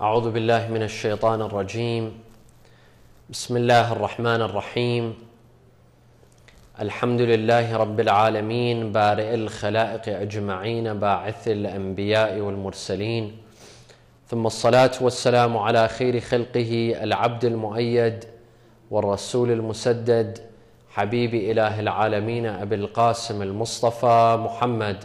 أعوذ بالله من الشيطان الرجيم. بسم الله الرحمن الرحيم. الحمد لله رب العالمين بارئ الخلائق أجمعين باعث الأنبياء والمرسلين، ثم الصلاة والسلام على خير خلقه العبد المؤيد والرسول المسدد حبيب إله العالمين أبي القاسم المصطفى محمد.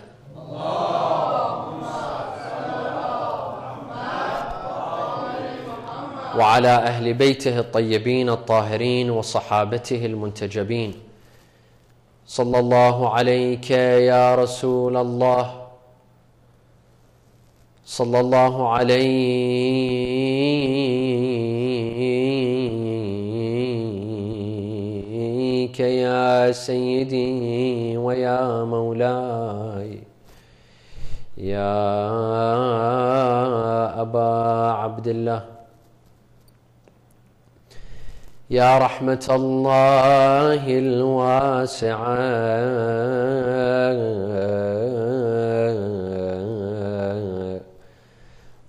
وعلى أهل بيته الطيبين الطاهرين وصحابته المنتجبين. صلى الله عليك يا رسول الله، صلى الله عليك يا سيدي ويا مولاي يا أبا عبد الله، يا رحمة الله الواسعة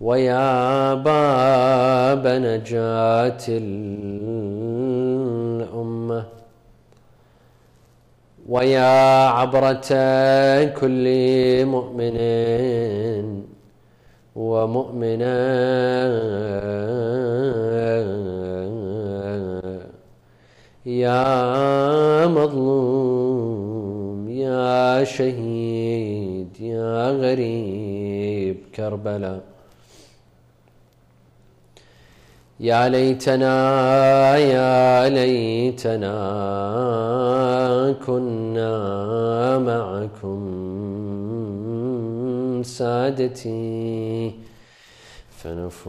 ويا باب نجاة الأمة ويا عبرة كل مؤمن ومؤمنة يا مظلوم يا شهيد يا غريب كربلاء. يا ليتنا يا ليتنا كنا معكم سادتي فنفوز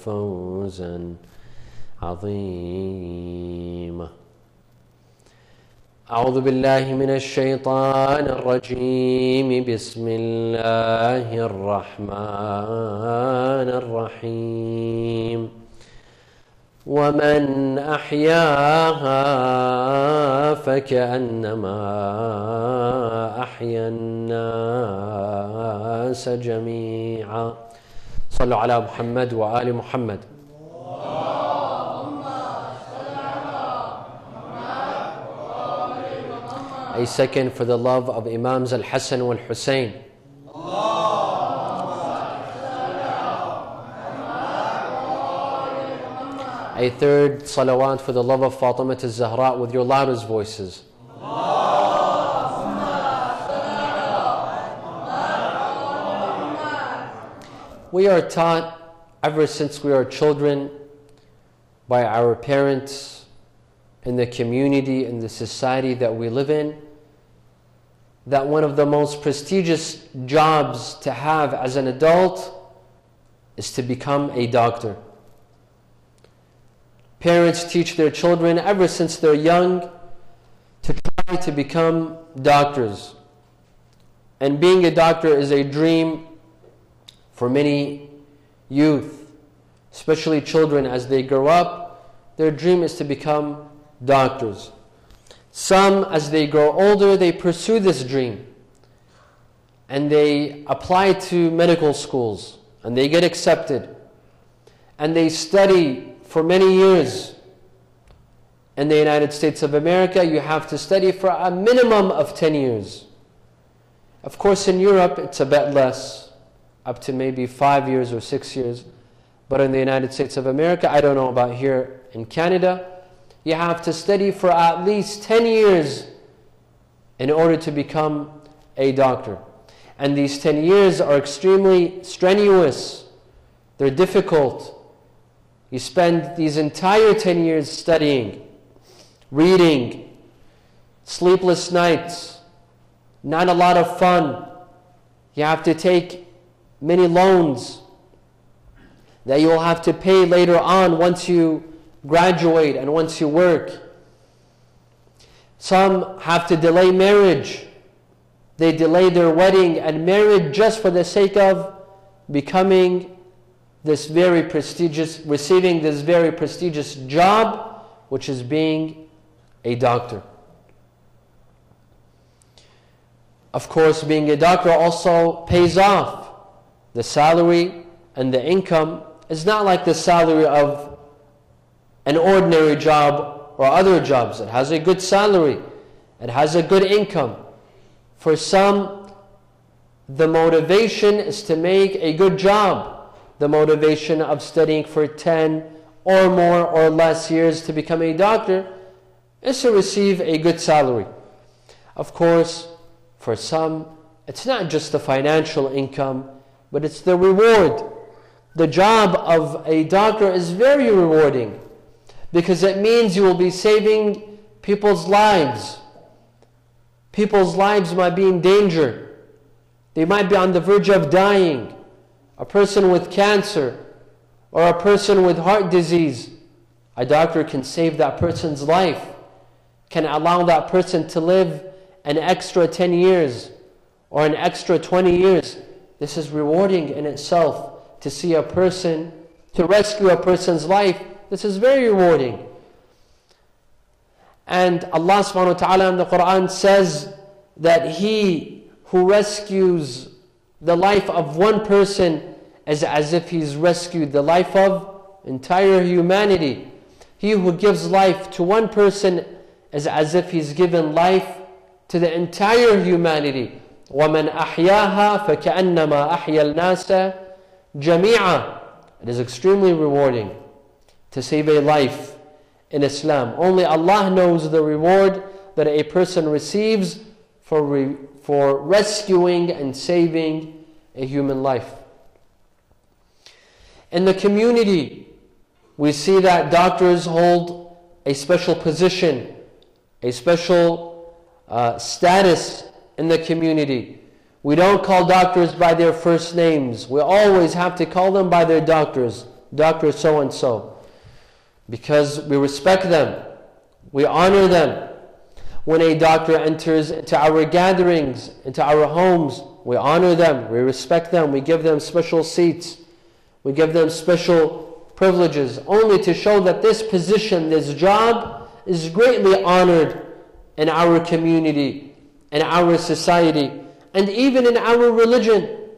فوزا عظيما. أعوذ بالله من الشيطان الرجيم. بسم الله الرحمن الرحيم. ومن أحياها فكأنما أحيا الناس جميعا. صلوا على محمد وآل محمد. A second for the love of Imams al-Hassan wal-Hussein. A third salawat for the love of Fatima al-Zahra with your loudest voices. We are taught ever since we are children by our parents, in the community, in the society that we live in, that one of the most prestigious jobs to have as an adult is to become a doctor. Parents teach their children ever since they're young to try to become doctors. And being a doctor is a dream for many youth, especially children as they grow up. Their dream is to become doctors. Some, as they grow older, they pursue this dream and they apply to medical schools and they get accepted and they study for many years. In the United States of America, you have to study for a minimum of 10 years. Of course, in Europe, it's a bit less, up to maybe 5 years or 6 years. But in the United States of America, I don't know about here in Canada, you have to study for at least 10 years in order to become a doctor. And these 10 years are extremely strenuous. They're difficult. You spend these entire 10 years studying, reading, sleepless nights, not a lot of fun. You have to take many loans that you will have to pay later on once you graduate and once you work. Some have to delay marriage. They delay their wedding and marriage just for the sake of becoming this very prestigious, receiving this very prestigious job, which is being a doctor. Of course, being a doctor also pays off. The salary and the income is not like the salary of an ordinary job or other jobs. It has a good salary. It has a good income. For some, the motivation is to make a good job. The motivation of studying for 10 or more or less years to become a doctor is to receive a good salary. Of course, for some, it's not just the financial income, but it's the reward. The job of a doctor is very rewarding because it means you will be saving people's lives. People's lives might be in danger. They might be on the verge of dying. A person with cancer or a person with heart disease, a doctor can save that person's life, can allow that person to live an extra 10 years or an extra 20 years. This is rewarding in itself to see a person, to rescue a person's life. This is very rewarding. And Allah subhanahu wa ta'ala in the Quran says that He who rescues the life of one person is as if He's rescued the life of entire humanity. He who gives life to one person is as if He's given life to the entire humanity. وَمَنْ أَحْيَاهَا فَكَأَنَّمَا أَحْيَا النَّاسَ جَمِيعًا. It is extremely rewarding to save a life in Islam. Only Allah knows the reward that a person receives for rescuing and saving a human life. In the community, we see that doctors hold a special position, a special status in the community. We don't call doctors by their first names. We always have to call them by their doctors. Dr. so-and-so. Because we respect them. We honor them. When a doctor enters into our gatherings, into our homes, we honor them. We respect them. We give them special seats. We give them special privileges. Only to show that this position, this job, is greatly honored in our community, in our society, and even in our religion.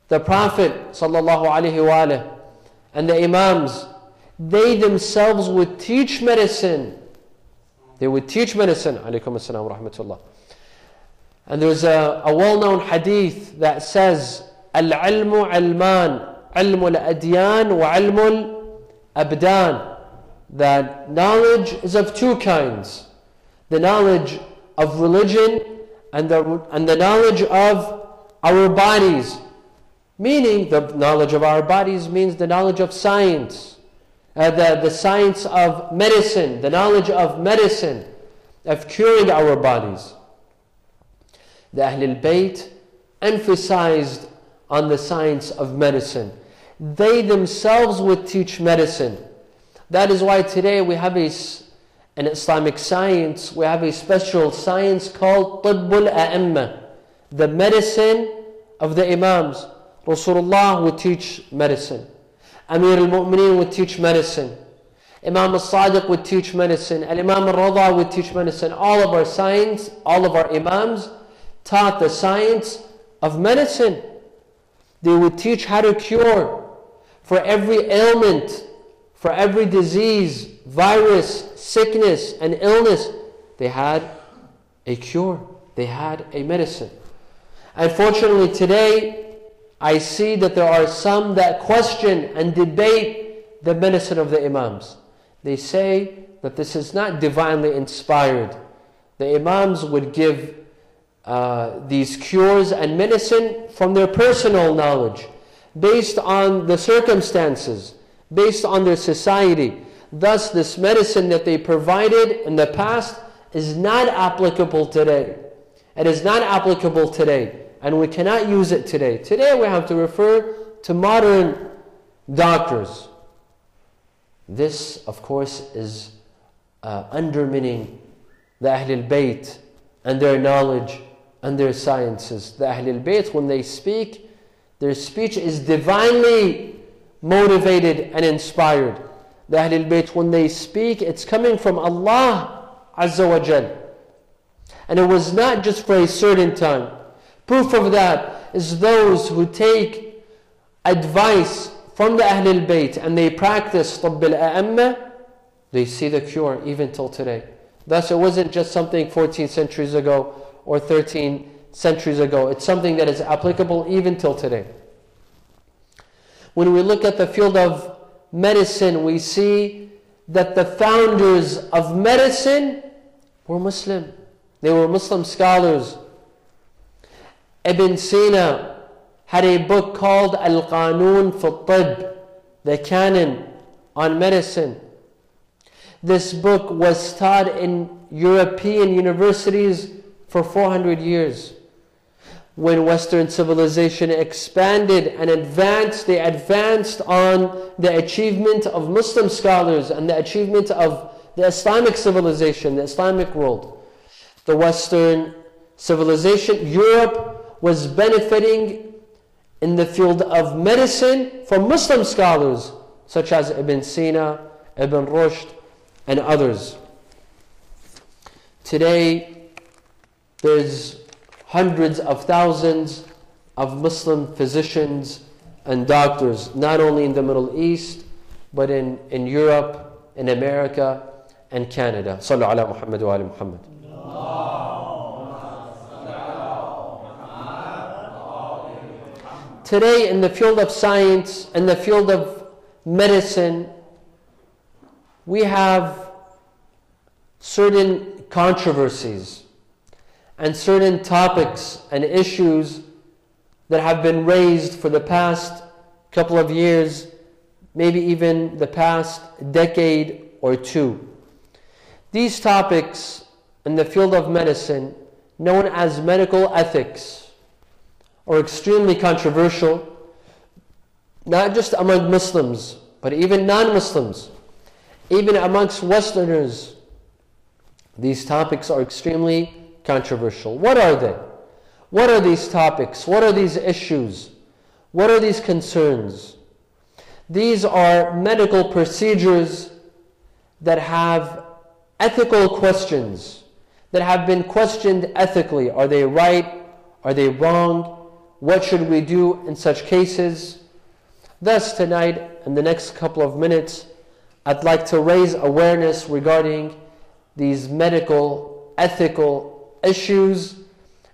The Prophet ﷺ and the Imams, they themselves would teach medicine. They would teach medicine. Alaykum as-salam wa rahmatullah. And there's a well-known hadith that says, Al-ilmu ilman, ilmu al-adyan wa ilmu al-abdan. That knowledge is of two kinds. The knowledge of religion and the knowledge of our bodies. Meaning, the knowledge of our bodies means the knowledge of science. The science of medicine, the knowledge of medicine, of curing our bodies. The Ahlul Bayt emphasized on the science of medicine. They themselves would teach medicine. That is why today we have in Islamic science, we have a special science called Tibbul A'imma, the medicine of the Imams. Rasulullah would teach medicine. Amir al-Mu'mineen would teach medicine. Imam al-Sadiq would teach medicine. Al-Imam al-Rada would teach medicine. All of our science, all of our Imams taught the science of medicine. They would teach how to cure. For every ailment, for every disease, virus, sickness, and illness, they had a cure. They had a medicine. Unfortunately, today, I see that there are some that question and debate the medicine of the Imams. They say that this is not divinely inspired. The Imams would give these cures and medicine from their personal knowledge, based on the circumstances, based on their society. Thus, this medicine that they provided in the past is not applicable today. It is not applicable today, and we cannot use it today. Today we have to refer to modern doctors. This, of course, is undermining the Ahlul Bayt and their knowledge and their sciences. The Ahlul Bayt, when they speak, their speech is divinely motivated and inspired. The Ahlul Bayt, when they speak, it's coming from Allah Azza wa Jal. And it was not just for a certain time. Proof of that is those who take advice from the Ahlul Bayt and they practice Tabb al-A'amma, they see the cure even till today. Thus, it wasn't just something 14 centuries ago or 13 centuries ago. It's something that is applicable even till today. When we look at the field of medicine, we see that the founders of medicine were Muslim. They were Muslim scholars. Ibn Sina had a book called Al-Qanun fi al-Tibb, the canon on medicine. This book was taught in European universities for 400 years. When Western civilization expanded and advanced, they advanced on the achievement of Muslim scholars and the achievement of the Islamic civilization, the Islamic world. The Western civilization, Europe, was benefiting in the field of medicine from Muslim scholars such as Ibn Sina, Ibn Rushd, and others. Today, there's hundreds of thousands of Muslim physicians and doctors, not only in the Middle East, but in Europe, in America, and Canada. Sallu ala Muhammad wa ala Muhammad. Today, in the field of science, in the field of medicine, we have certain controversies and certain topics and issues that have been raised for the past couple of years, maybe even the past decade or two. These topics in the field of medicine, known as medical ethics, are extremely controversial, not just among Muslims, but even non-Muslims, even amongst Westerners. These topics are extremely controversial. What are they? What are these topics? What are these issues? What are these concerns? These are medical procedures that have ethical questions, that have been questioned ethically. Are they right? Are they wrong? What should we do in such cases? Thus, tonight, in the next couple of minutes, I'd like to raise awareness regarding these medical, ethical issues,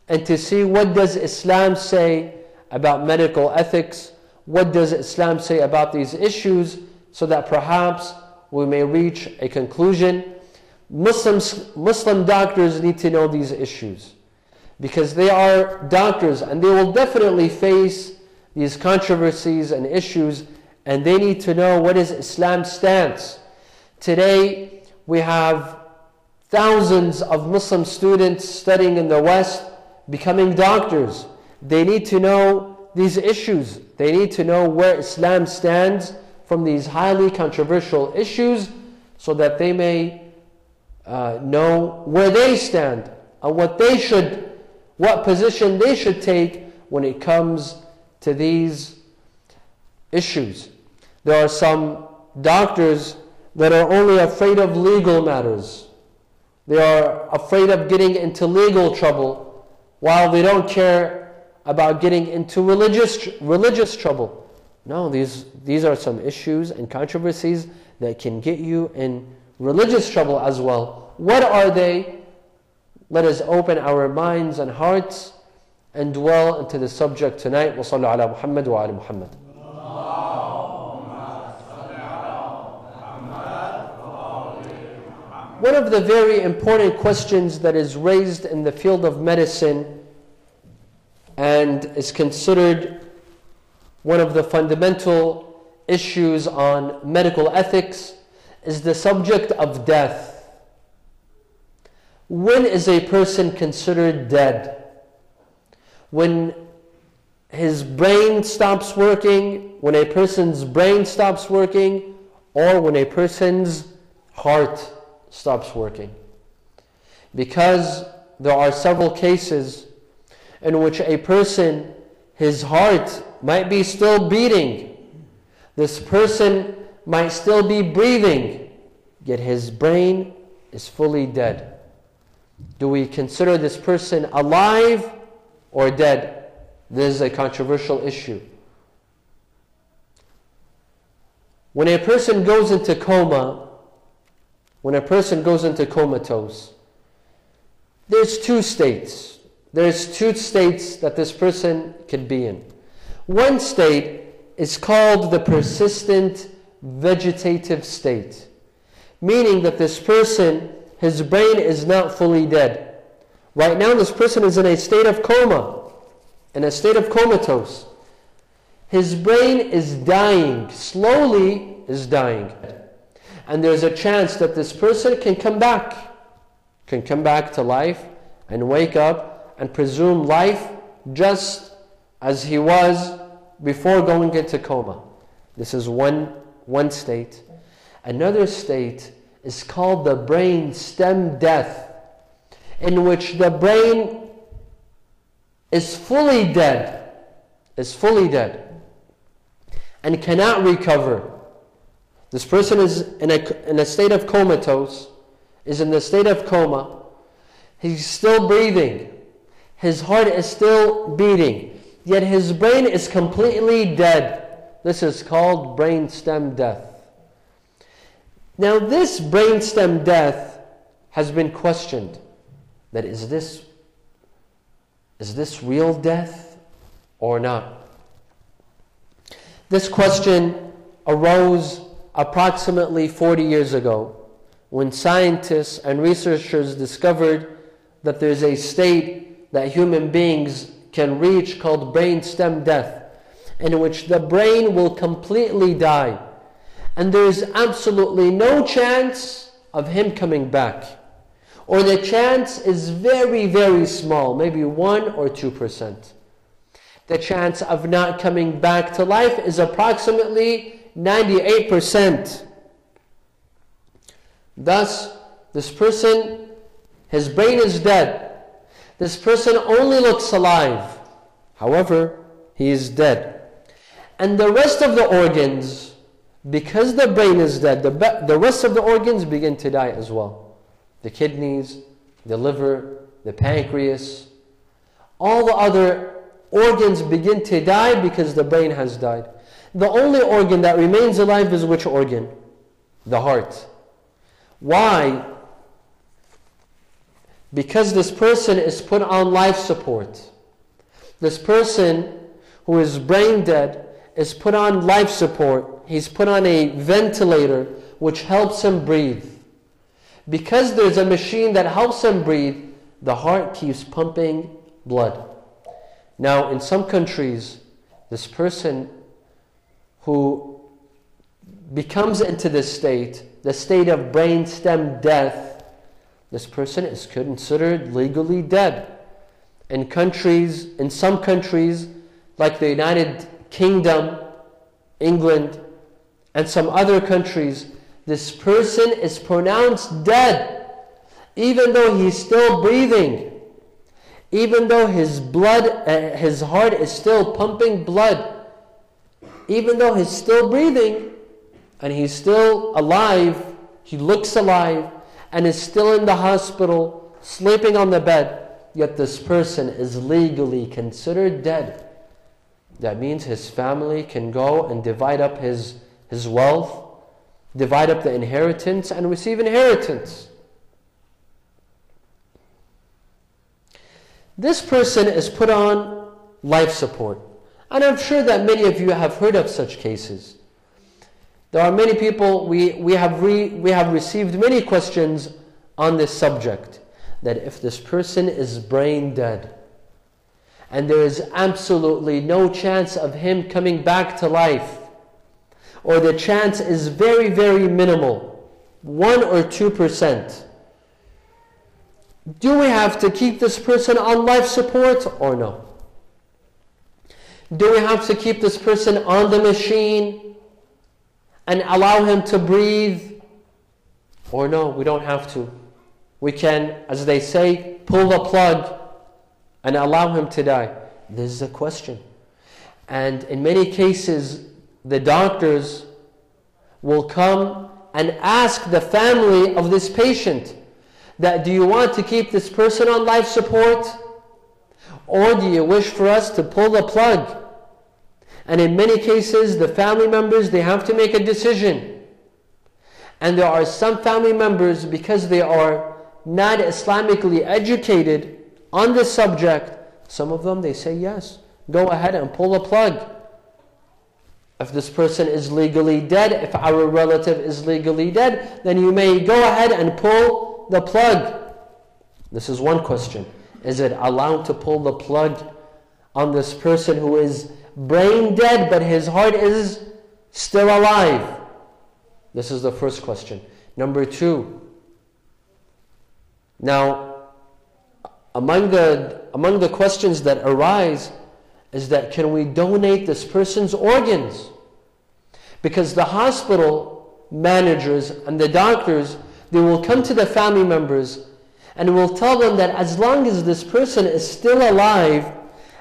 and to see what does Islam say about medical ethics, what does Islam say about these issues, so that perhaps we may reach a conclusion. Muslim doctors need to know these issues, because they are doctors and they will definitely face these controversies and issues, and they need to know what is Islam's stance. Today, we have thousands of Muslim students studying in the West, becoming doctors. They need to know these issues. They need to know where Islam stands from these highly controversial issues, so that they may know where they stand and what position they should take when it comes to these issues. There are some doctors that are only afraid of legal matters. They are afraid of getting into legal trouble, while they don't care about getting into religious trouble. No, these are some issues and controversies that can get you in religious trouble as well. What are they? Let us open our minds and hearts and dwell into the subject tonight. Wa sallu ala Muhammad wa ala Muhammad. One of the very important questions that is raised in the field of medicine and is considered one of the fundamental issues on medical ethics is the subject of death. When is a person considered dead? When his brain stops working, when a person's brain stops working, or when a person's heart stops working. Because there are several cases in which a person, his heart might be still beating. This person might still be breathing, yet his brain is fully dead. Do we consider this person alive or dead? This is a controversial issue. When a person goes into coma, when a person goes into comatose, there's two states. There's two states that this person could be in. One state is called the persistent vegetative state, meaning that this person, his brain is not fully dead. Right now this person is in a state of coma, in a state of comatose. His brain is dying, slowly is dying. And there's a chance that this person can come back to life and wake up and presume life just as he was before going into coma. This is one state. Another state is called the brain stem death, in which the brain is fully dead, and cannot recover. This person is in a state of comatose, is in the state of coma. He's still breathing. His heart is still beating. Yet his brain is completely dead. This is called brain stem death. Now this brain stem death has been questioned. That is this real death or not? This question arose approximately 40 years ago when scientists and researchers discovered that there's a state that human beings can reach called brain stem death, in which the brain will completely die and there is absolutely no chance of him coming back, or the chance is very, very small, maybe 1 or 2%. The chance of not coming back to life is approximately 98%. Thus, this person, his brain is dead. This person only looks alive. However, he is dead. And the rest of the organs, because the brain is dead, the rest of the organs begin to die as well. The kidneys, the liver, the pancreas, all the other organs begin to die because the brain has died. The only organ that remains alive is which organ? The heart. Why? Because this person is put on life support. This person who is brain dead is put on life support. He's put on a ventilator which helps him breathe. Because there's a machine that helps him breathe, the heart keeps pumping blood. Now, in some countries, this person who becomes into this state, the state of brain stem death, this person is considered legally dead. In some countries, like the United Kingdom, England, and some other countries, this person is pronounced dead, even though he's still breathing, even though his heart is still pumping blood, even though he's still breathing, and he's still alive, he looks alive, and is still in the hospital, sleeping on the bed, yet this person is legally considered dead. That means his family can go and divide up his wealth, divide up the inheritance, and receive inheritance. This person is put on life support. And I'm sure that many of you have heard of such cases. There are many people, we have received many questions on this subject, that if this person is brain dead, and there is absolutely no chance of him coming back to life, or the chance is very, very minimal, 1 or 2%, do we have to keep this person on life support or no? Do we have to keep this person on the machine and allow him to breathe? Or no, we don't have to. We can, as they say, pull the plug and allow him to die. This is a question. And in many cases, the doctors will come and ask the family of this patient that do you want to keep this person on life support, or do you wish for us to pull the plug? And in many cases, the family members, they have to make a decision. And there are some family members, because they are not Islamically educated on the subject, some of them, they say, yes, go ahead and pull the plug. If this person is legally dead, if our relative is legally dead, then you may go ahead and pull the plug. This is one question. Is it allowed to pull the plug on this person who is brain dead but his heart is still alive? This is the first question. Number two, now among the questions that arise is that can we donate this person's organs? Because the hospital managers and the doctors, they will come to the family members and will tell them that as long as this person is still alive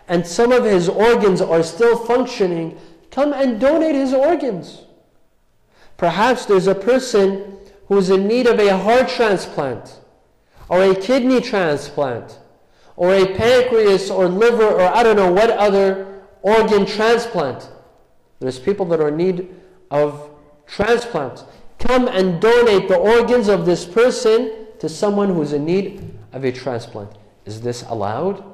and some of his organs are still functioning, come and donate his organs. Perhaps there's a person who's in need of a heart transplant, or a kidney transplant, or a pancreas or liver, or I don't know what other organ transplant. There's people that are in need of transplants. Come and donate the organs of this person to someone who's in need of a transplant. Is this allowed?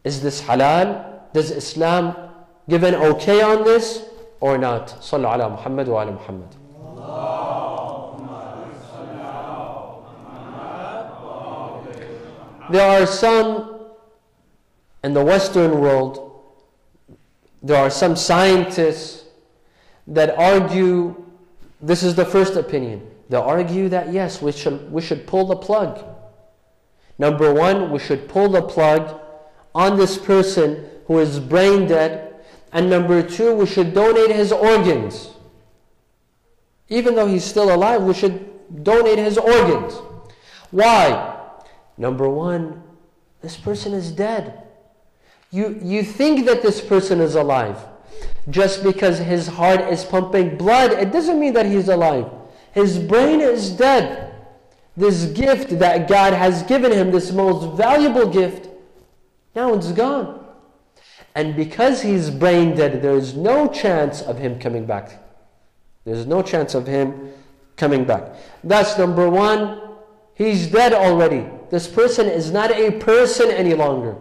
Is this halal? Does Islam give an okay on this or not? Sallu ala Muhammad wa ala Muhammad. There are some in the Western world, there are some scientists that argue, this is the first opinion, they argue that yes, we should pull the plug. Number one, we should pull the plug on this person who is brain dead. And number two, we should donate his organs. Even though he's still alive, we should donate his organs. Why? Number one, this person is dead. You think that this person is alive. Just because his heart is pumping blood, it doesn't mean that he's alive. His brain is dead. This gift that God has given him, this most valuable gift, now it's gone. And because he's brain dead, there is no chance of him coming back. There's no chance of him coming back. That's number one. He's dead already. This person is not a person any longer.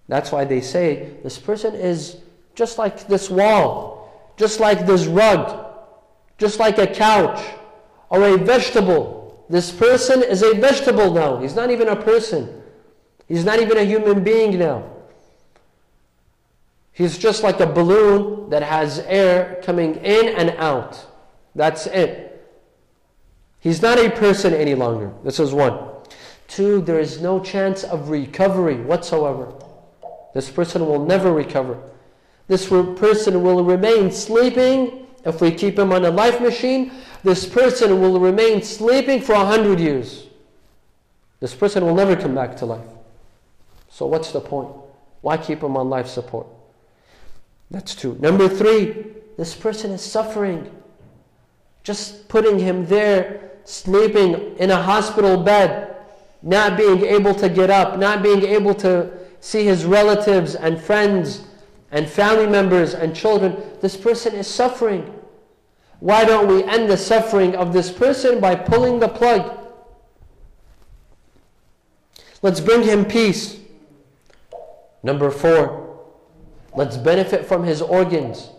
That's why they say this person is just like this wall, just like this rug, just like a couch or a vegetable. This person is a vegetable now. He's not even a person. He's not even a human being now. He's just like a balloon that has air coming in and out. That's it. He's not a person any longer. This is one. Two, there is no chance of recovery whatsoever. This person will never recover. This person will remain sleeping. If we keep him on a life machine, this person will remain sleeping for 100 years. This person will never come back to life. So what's the point? Why keep him on life support? That's two. Number three, this person is suffering. Just putting him there, sleeping in a hospital bed, not being able to get up, not being able to see his relatives and friends and family members and children. This person is suffering. Why don't we end the suffering of this person by pulling the plug? Let's bring him peace. Number four, let's benefit from his organs.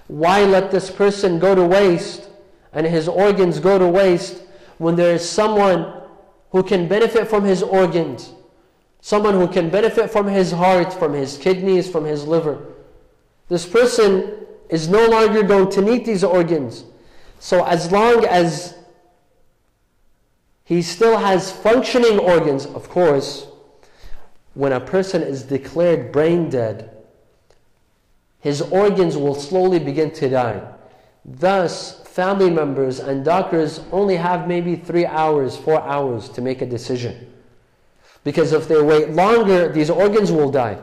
Why let this person go to waste and his organs go to waste when there is someone who can benefit from his organs? Someone who can benefit from his heart, from his kidneys, from his liver. This person is no longer going to need these organs. So as long as he still has functioning organs, of course, when a person is declared brain dead, his organs will slowly begin to die. Thus, family members and doctors only have maybe 3 hours, 4 hours to make a decision. Because if they wait longer, these organs will die.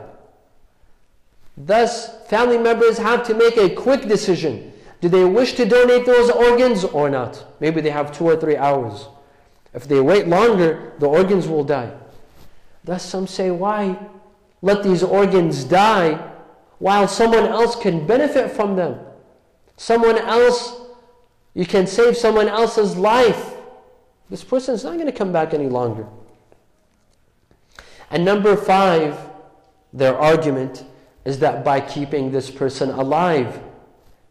Thus, family members have to make a quick decision. Do they wish to donate those organs or not? Maybe they have 2 or 3 hours. If they wait longer, the organs will die. Thus some say, why let these organs die while someone else can benefit from them? Someone else, you can save someone else's life. This person is not going to come back any longer. And number 5, their argument is that by keeping this person alive,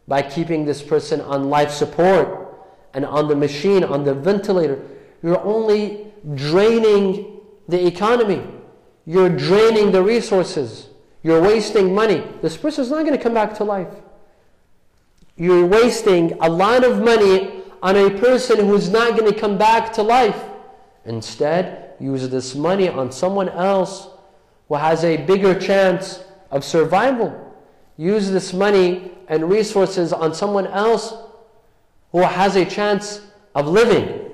by keeping this person on life support and on the machine, on the ventilator, you're only draining the economy. You're draining the resources. You're wasting money. This person is not going to come back to life. You're wasting a lot of money on a person who's not going to come back to life. Instead, use this money on someone else who has a bigger chance of survival. Use this money and resources on someone else who has a chance of living.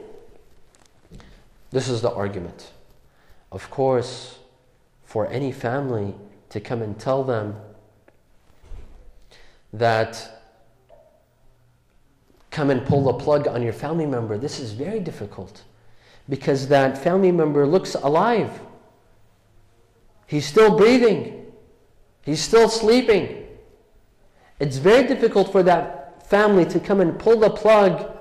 This is the argument. Of course, for any family to come and tell them that come and pull the plug on your family member, this is very difficult, because that family member looks alive. He's still breathing. He's still sleeping. It's very difficult for that family to come and pull the plug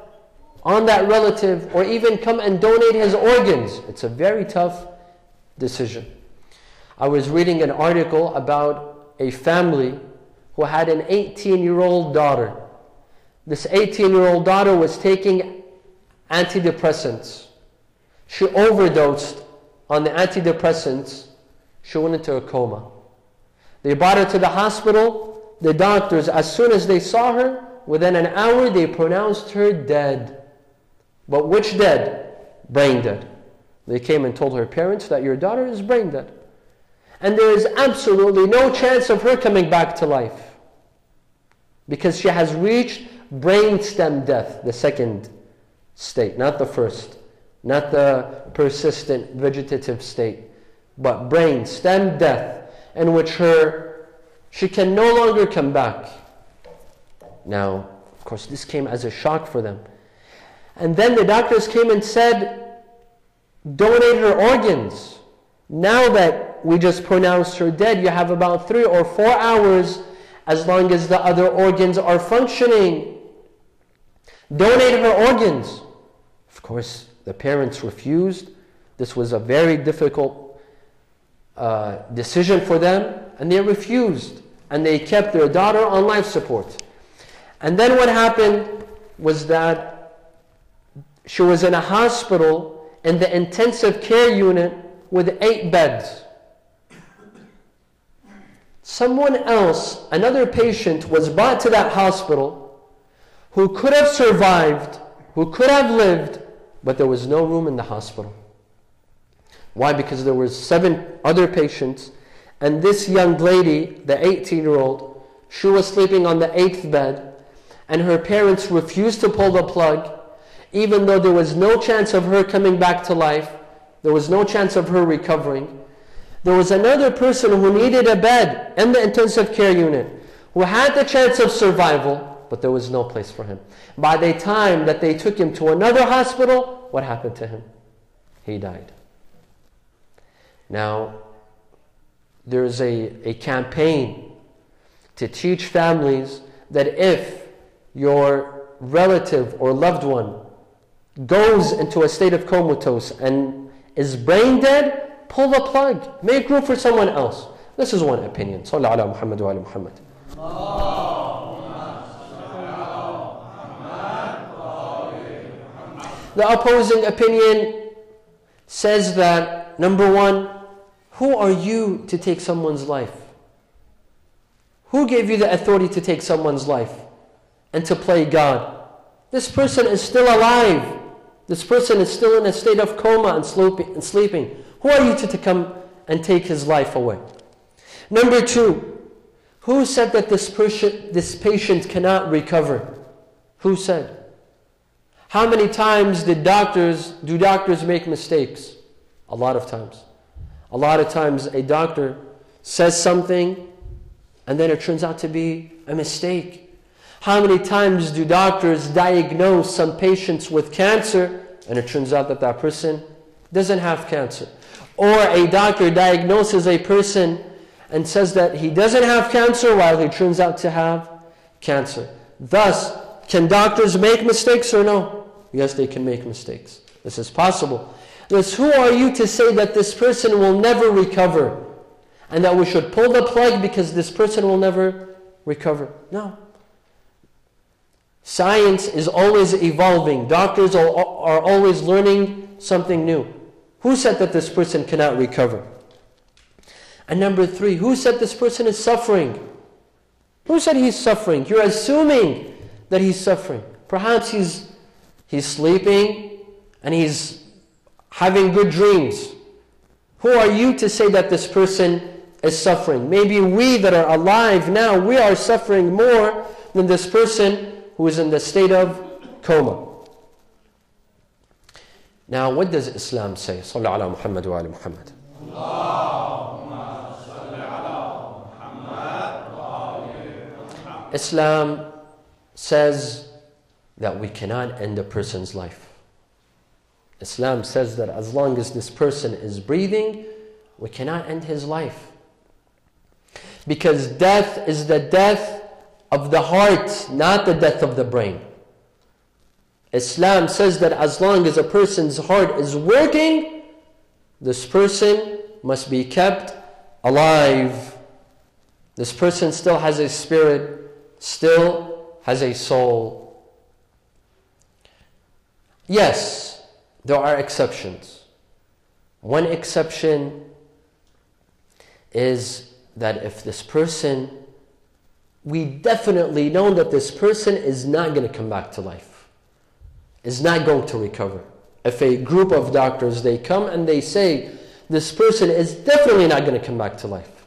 on that relative, or even come and donate his organs. It's a very tough decision. I was reading an article about a family who had an 18-year-old daughter. This 18-year-old daughter was taking antidepressants. She overdosed on the antidepressants. She went into a coma. They brought her to the hospital. The doctors, as soon as they saw her, within an hour, they pronounced her dead. But which dead? Brain dead. They came and told her parents that your daughter is brain dead. And there is absolutely no chance of her coming back to life, because she has reached brainstem death, the second state, not the first, not the persistent vegetative state, but brainstem death, in which she can no longer come back. Now, of course, this came as a shock for them. And then the doctors came and said, donate her organs. Now that we just pronounced her dead, you have about 3 or 4 hours, as long as the other organs are functioning. Donate her organs. Of course, the parents refused. This was a very difficult decision for them, and they refused. And they kept their daughter on life support. And then what happened was that she was in a hospital in the intensive care unit with 8 beds. Someone else, another patient, was brought to that hospital who could have survived, who could have lived, but there was no room in the hospital. Why? Because there were 7 other patients, and this young lady, the 18-year-old, she was sleeping on the 8th bed, and her parents refused to pull the plug, even though there was no chance of her coming back to life. There was no chance of her recovering. There was another person who needed a bed in the intensive care unit, who had the chance of survival, but there was no place for him. By the time that they took him to another hospital, what happened to him? He died. Now, there's a campaign to teach families that if your relative or loved one goes into a state of comatose and is brain dead, pull the plug. Make room for someone else. This is one opinion. Sallallahu ala Muhammad wa ala Muhammad. The opposing opinion says that, number 1, who are you to take someone's life? Who gave you the authority to take someone's life and to play God? This person is still alive. This person is still in a state of coma and sleeping. Who are you to come and take his life away? Number 2, who said that this patient cannot recover? Who said? How many times do doctors make mistakes? A lot of times. A lot of times a doctor says something and then it turns out to be a mistake. How many times do doctors diagnose some patients with cancer and it turns out that that person doesn't have cancer. Or a doctor diagnoses a person and says that he doesn't have cancer while he turns out to have cancer. Thus, can doctors make mistakes or no? Yes, they can make mistakes. This is possible. Thus, who are you to say that this person will never recover and that we should pull the plug because this person will never recover? No. Science is always evolving. Doctors are always learning something new. Who said that this person cannot recover? And number 3, who said this person is suffering? Who said he's suffering? You're assuming that he's suffering. Perhaps he's sleeping and he's having good dreams. Who are you to say that this person is suffering? Maybe we that are alive now, we are suffering more than this person who is in the state of coma. Now, what does Islam say? Sallu ala Muhammad wa ala Muhammad. Islam says that we cannot end a person's life. Islam says that as long as this person is breathing, we cannot end his life. Because death is the death of the heart, not the death of the brain. Islam says that as long as a person's heart is working, this person must be kept alive. This person still has a spirit, still has a soul. Yes, there are exceptions. One exception is that if this person, we definitely know that this person is not going to come back to life, is not going to recover. If a group of doctors, they come and they say, this person is definitely not going to come back to life.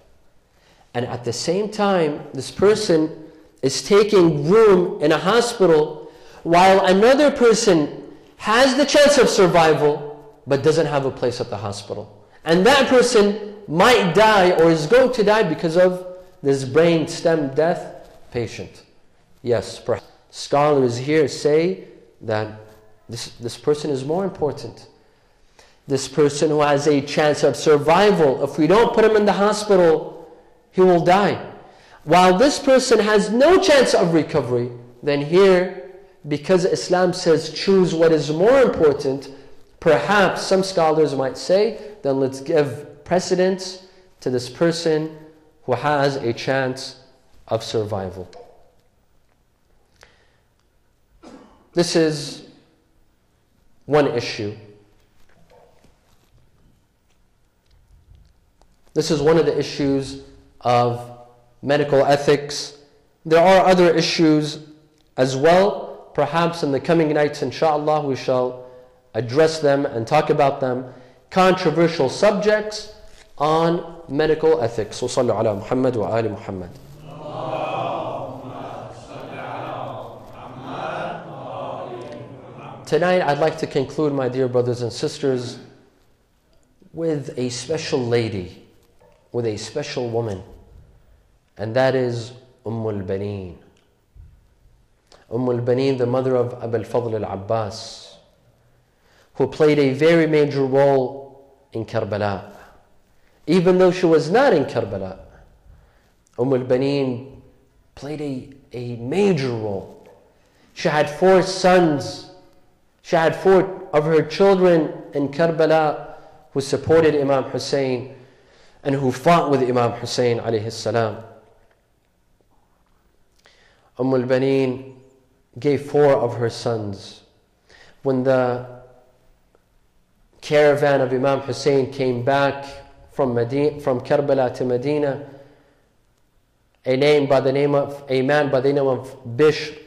And at the same time, this person is taking room in a hospital while another person has the chance of survival but doesn't have a place at the hospital. And that person might die or is going to die because of this brain stem death patient. Yes, perhaps scholars here say that this person is more important. This person who has a chance of survival, if we don't put him in the hospital, he will die. While this person has no chance of recovery, then here, because Islam says choose what is more important, perhaps some scholars might say, then let's give precedence to this person who has a chance of survival. This is one issue. This is one of the issues of medical ethics. There are other issues as well. Perhaps in the coming nights, inshallah, we shall address them and talk about them. Controversial subjects on medical ethics. So sallu ala Muhammad wa ali Muhammad. Tonight I'd like to conclude, my dear brothers and sisters, with a special lady, with a special woman, and that is al-Baneen. al-Baneen, the mother of Abu al-Fadl al-Abbas, who played a very major role in Karbala. Even though she was not in Karbala, al-Baneen played a major role. She had 4 sons. She had 4 of her children in Karbala who supported Imam Hussein and who fought with Imam Hussein alayhi salam. Baneen gave 4 of her sons. When the caravan of Imam Hussein came back from Karbala to Medina, a man by the name of Bishr,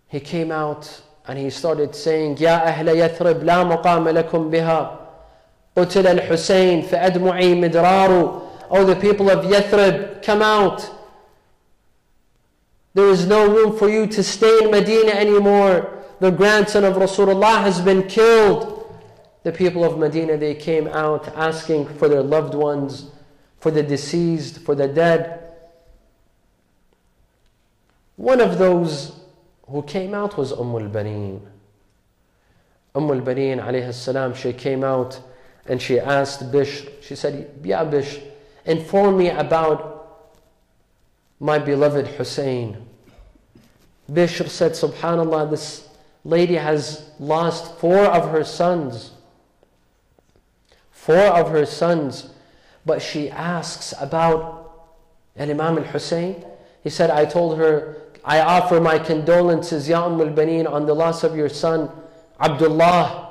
he came out and he started saying, "Ya ahla Yathrib la muqama lakum biha, qutil al-Husayn fa admu'i midraru." Oh, the people of Yathrib, come out. There is no room for you to stay in Medina anymore. The grandson of Rasulullah has been killed. The people of Medina, they came out asking for their loved ones, for the deceased, for the dead. One of those who came out was Baneen. al-Baneen alayhi salam, she came out and she asked Bishr, she said, Ya Bishr, inform me about my beloved Hussein. Bishr said, subhanallah, this lady has lost 4 of her sons. 4 of her sons. But she asks about Imam al-Hussein. He said, I told her, I offer my condolences, Ya al-Baneen, on the loss of your son, Abdullah.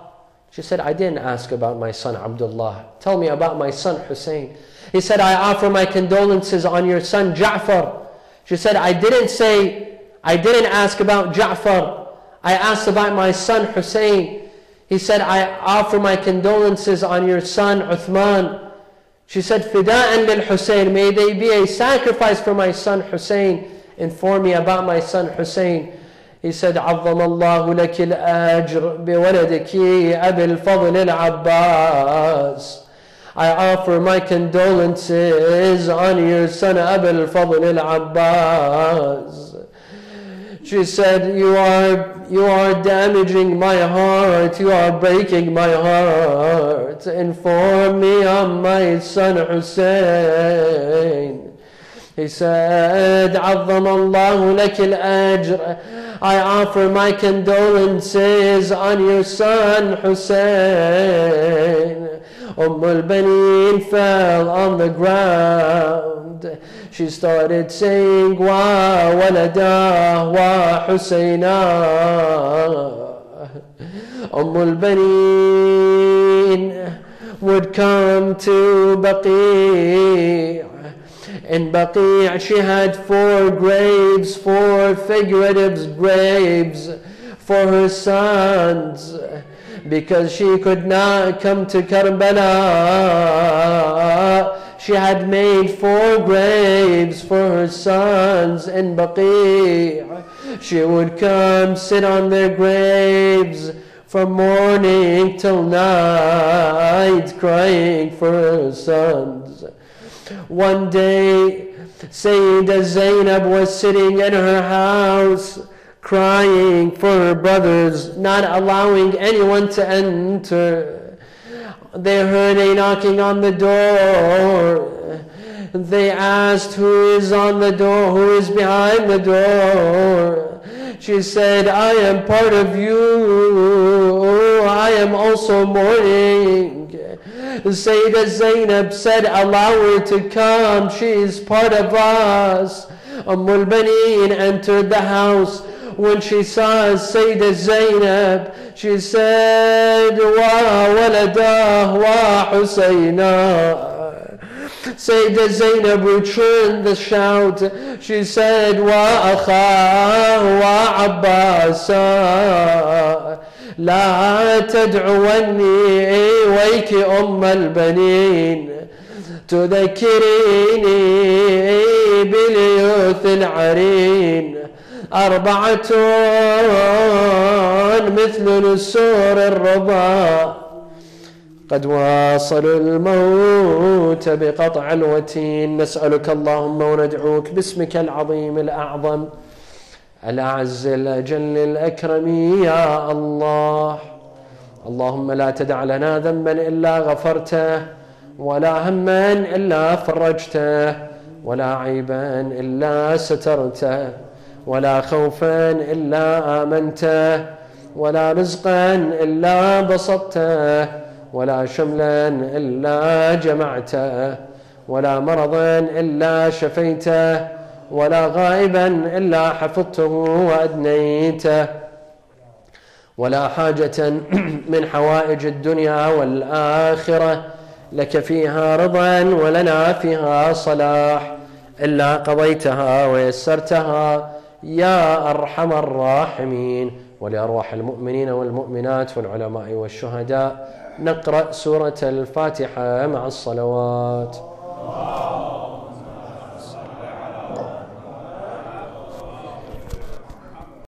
She said, I didn't ask about my son, Abdullah. Tell me about my son, Hussein. He said, I offer my condolences on your son, Ja'far. She said, I didn't ask about Ja'far. I asked about my son, Hussein. He said, I offer my condolences on your son, Uthman. She said, Fida'an lil Hussein, may they be a sacrifice for my son, Hussein. Inform me about my son, Hussein. He said, عظم الله لك الأجر بولدك أبي الفضل العباس. I offer my condolences on your son, Abu al-Fadl al-Abbas. She said, you are damaging my heart, you are breaking my heart. Inform me on my son Hussein. He said, عظم الله لك الأجر. I offer my condolences on your son Hussein. al-Baneen fell on the ground. She started saying, Wa waladah wa Husayna. al-Baneen would come to Baqi'. In Baqi' she had 4 graves, 4 figurative graves for her sons, because she could not come to Karbala. She had made 4 graves for her sons in Baqi'. She would come sit on their graves from morning till night, crying for her sons. One day, Sayyidah Zainab was sitting in her house, crying for her brothers, not allowing anyone to enter. They heard a knocking on the door. They asked, who is on the door? Who is behind the door? She said, I am part of you. I am also mourning. Sayyidah Zainab said, allow her to come. She is part of us. al-Baneen entered the house. When she saw Sayyidah Zainab, she said, Wa waladah wa Husayna. Sayyidah Zainab returned the shout. She said, Wa akha wa Abbasa. La tad'uwanni wayki al-Baneen. تذكريني باليوث العرين. 4 مثل نسور الرضا قد واصلوا الموت بقطع الوتين. نسألك اللهم وندعوك باسمك العظيم الأعظم الأعز الأجل الأكرم يا الله. اللهم لا تدع لنا ذنبا إلا غفرته، ولا هما إلا فرجته، ولا عيبا إلا سترته، ولا خوفا إلا آمنته، ولا رزقا إلا بسطته، ولا شملا إلا جمعته، ولا مرضا إلا شفيته، ولا غائبا إلا حفظته وأدنيته، ولا حاجة من حوائج الدنيا والآخرة لك فيها رضا ولنا فيها صلاح إلا قضيتها ويسرتها يا أرحم الراحمين. ولأرواح المؤمنين والمؤمنات والعلماء والشهداء نقرأ سورة الفاتحة مع الصلوات.